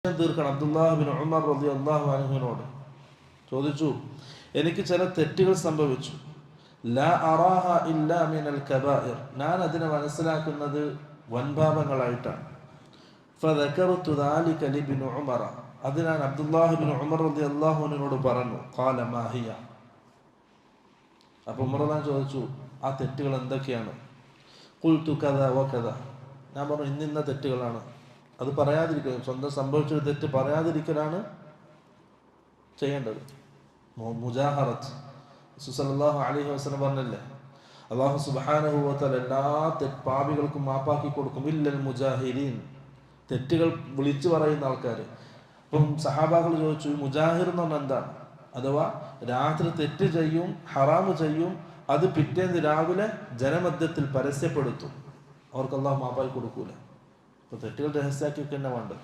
തീർക്കണം. Abdullah bin Umar റളിയല്ലാഹു അൻഹുവിനോട് ചോദിച്ചു, എനിക്ക് ചില തെറ്റുകൾ സംഭവിച്ചു. ലാ അറാഹ ഇല്ലാ മിനൽ കബായിർ, ഞാൻ അതിനെ മനസ്സിലാക്കുന്നത് വൻപാപങ്ങളായിട്ടാണ്. ഫദകർതു ദാലിക ലിബ്നു ഉമർ, അത് ഞാൻ അബ്ദുല്ലാഹ് ബിൻ ഉമർ റളിയല്ലാഹു അൻഹുവിനോട് പറഞ്ഞു. ഖാല മാ ഹിയ, അപ്പോൾ ഉമർ ചോദിച്ചു, ആ തെറ്റുകൾ എന്തൊക്കെയാണ്? ഖുൽതു കദ വകദ, ഞാൻ പറഞ്ഞു ഇന്നിന്ന തെറ്റുകളാണ്. അത് പറയാതിരിക്കുക, സ്വന്തം സംഭവിച്ചൊരു തെറ്റ് പറയാതിരിക്കലാണ് ചെയ്യേണ്ടത്. മുജാഹറത്ത് സല്ലല്ലാഹു അലൈഹി വസല്ലം പറഞ്ഞല്ലേ, അല്ലാഹു സുബ്ഹാനഹു വ തആല എല്ലാ പാപികൾക്കും മാപ്പാക്കി കൊടുക്കും, ഇല്ലൽ മുജാഹിരീൻ, തെറ്റുകൾ വിളിച്ചു പറയുന്ന ആൾക്കാർ. അപ്പം സഹാബാക്കൾ ചോദിച്ചു, മുജാഹിർ എന്ന് പറഞ്ഞാൽ എന്താണ്? അഥവാ രാത്രി തെറ്റ് ചെയ്യും, ഹറാമ് ചെയ്യും, അത് പിറ്റേന്ന് രാവിലെ ജനമധ്യത്തിൽ പരസ്യപ്പെടുത്തും, അവർക്ക് അല്ലാഹു മാപ്പാക്കി കൊടുക്കൂല. അപ്പോൾ തെറ്റുകൾ രഹസ്യമാക്കി തന്നെ വേണ്ടത്.